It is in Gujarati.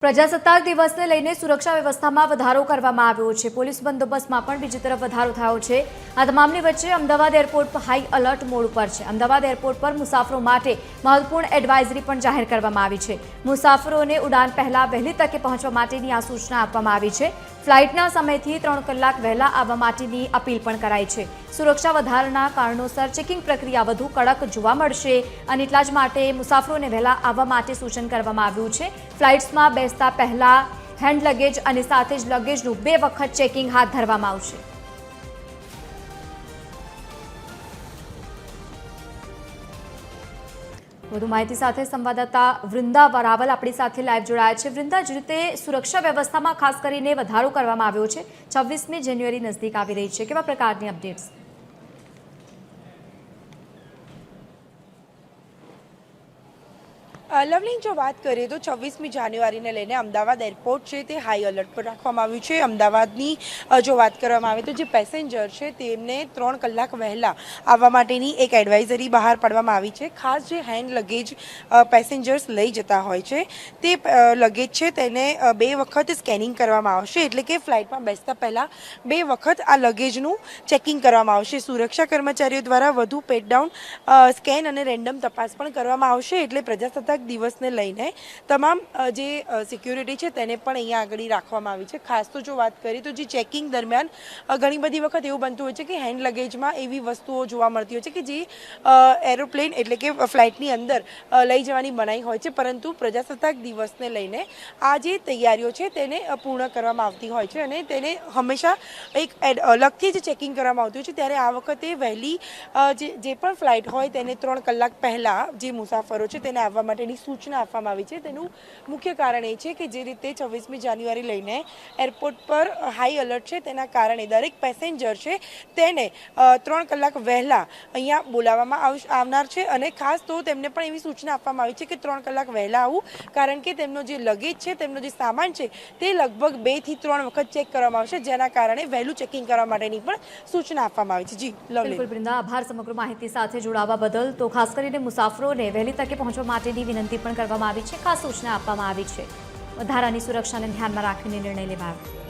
પ્રજાસત્તાક દિવસને લઈને સુરક્ષા વ્યવસ્થામાં વધારો કરવામાં આવ્યો છે। પોલીસ બંદોબસ્તમાં પણ બીજી તરફ વધારો થયો છે। આ તમામની વચ્ચે અમદાવાદ એરપોર્ટ પર હાઈ એલર્ટ મોડ પર છે। અમદાવાદ એરપોર્ટ પર મુસાફરો માટે મહત્વપૂર્ણ એડવાઇઝરી પણ જાહેર કરવામાં આવી છે। મુસાફરોને ઉડાન પહેલા વહેલી તકે પહોંચવા માટેની આ સૂચના આપવામાં આવી છે। ફ્લાઇટના સમયથી 3 કલાક વહેલા આવવા માટેની અપીલ પણ કરાઈ છે। સુરક્ષા વધારાના કારણોસર ચેકિંગ પ્રક્રિયા વધુ કડક જોવા મળશે અને એટલા જ માટે મુસાફરોને વહેલા આવવા માટે સૂચન કરવામાં આવ્યું છે। ફ્લાઇટ્સમાં બેસતા પહેલા હેન્ડ લગેજ અને સાથે જ લગેજનું 2 વખત ચેકિંગ હાથ ધરવામાં આવશે। વધુ માહિતી સાથે સંવાદદાતા વૃંદા વરાવલ આપણી સાથે લાઈવ જોડાયા છે। વૃંદા, જે રીતે સુરક્ષા વ્યવસ્થામાં ખાસ કરીને વધારો કરવામાં આવ્યો છે, 26મી જાન્યુઆરી નજીક આવી રહી છે, કેવા પ્રકારની અપડેટ્સ? લવલી, જો વાત કરીએ તો 26મી જાન્યુઆરીને લઈને અમદાવાદ એરપોર્ટ છે તે હાઈ એલર્ટ પર રાખવામાં આવ્યું છે। અમદાવાદની જો વાત કરવામાં આવે તો જે પેસેન્જર છે તેમને 3 કલાક વહેલા આવવા માટેની એક એડવાઇઝરી બહાર પાડવામાં આવી છે। ખાસ જે હેન્ડ લગેજ પેસેન્જર્સ લઈ જતા હોય છે તે લગેજ છે તેને 2 વખત સ્કેનિંગ કરવામાં આવશે, એટલે કે ફ્લાઇટમાં બેસતા પહેલાં 2 વખત આ લગેજનું ચેકિંગ કરવામાં આવશે। સુરક્ષા કર્મચારીઓ દ્વારા વધુ પેટ ડાઉન સ્કેન અને રેન્ડમ તપાસ પણ કરવામાં આવશે, એટલે પ્રજાસત્તાક દિવસને લઈને તમામ જે સિક્યુરિટી છે તેને પણ અહીંયા આગળ રાખવામાં આવી છે। ખાસ તો જો વાત કરીએ તો જે ચેકિંગ દરમિયાન ઘણી બધી વખત એવું બનતું હોય છે કે હેન્ડ લગેજમાં એવી વસ્તુઓ જોવા મળતી હોય છે કે જે એરોપ્લેન એટલે કે ફ્લાઇટની અંદર લઈ જવાની મનાઈ હોય છે, પરંતુ પ્રજાસત્તાક દિવસને લઈને આ જે તૈયારીઓ છે તેને પૂર્ણ કરવામાં આવતી હોય છે અને તેને હંમેશા એક અલગથી જ ચેકિંગ કરવામાં આવતું હોય છે। ત્યારે આ વખતે વહેલી જે પણ ફ્લાઇટ હોય તેને 3 કલાક પહેલાં જે મુસાફરો છે તેને આવવા માટે સૂચના આપવામાં આવી છે। તેનું મુખ્ય કારણ એ છે કે જે રીતે 26મી જાન્યુઆરી લઈને એરપોર્ટ પર હાઈ એલર્ટ છે તેના કારણે દરેક પેસેન્જર છે તેને 3 કલાક વહેલા અહીંયા બોલાવવામાં આવનાર છે અને ખાસ તો તેમને પણ એવી સૂચના આપવામાં આવી છે કે 3 કલાક વહેલા આવવું, કારણ કે તેમનો જે લગેજ છે, તેમનો જે સામાન છે તે લગભગ 2 થી 3 વખત ચેક કરવામાં આવશે, જેના કારણે વહેલું ચેકિંગ કરવા માટેની પણ સૂચના આપવામાં આવી છે। જી બિલકુલ વૃંદા, આભાર સમગ્ર માહિતી સાથે જોડાવા બદલ। તો ખાસ કરીને મુસાફરોને વહેલી તકે પહોંચવા માટેની વિનંતી પણ કરવામાં આવી છે, ખાસ સૂચના આપવામાં આવી છે। વધારાની સુરક્ષાને ધ્યાનમાં રાખીને નિર્ણય લેવાયો।